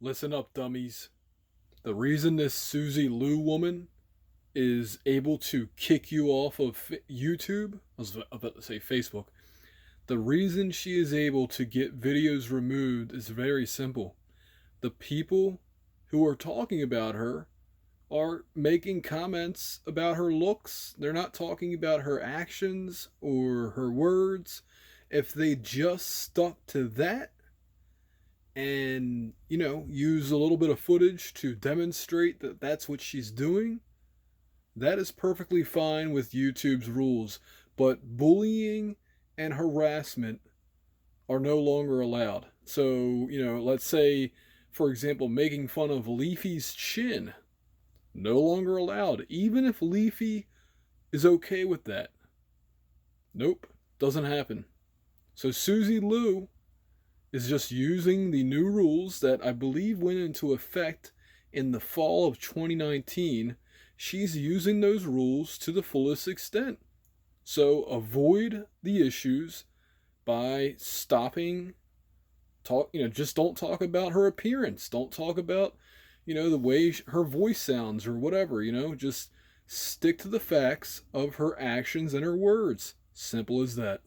Listen up, dummies. The reason this Suzy Lou woman is able to kick you off of YouTube, I was about to say Facebook, the reason she is able to get videos removed is very simple. The people who are talking about her are making comments about her looks. They're not talking about her actions or her words. If they just stuck to that, and use a little bit of footage to demonstrate that that's what she's doing, that is perfectly fine with YouTube's rules. But bullying and harassment are no longer allowed. So let's say, for example, making fun of Leafy's chin, no longer allowed, even if Leafy is okay with that. Nope, doesn't happen. So Suzy Lou is just using the new rules that I believe went into effect in the fall of 2019. She's using those rules to the fullest extent. So avoid the issues by stopping just don't talk about her appearance. Don't talk about, the way her voice sounds or whatever, just stick to the facts of her actions and her words. Simple as that.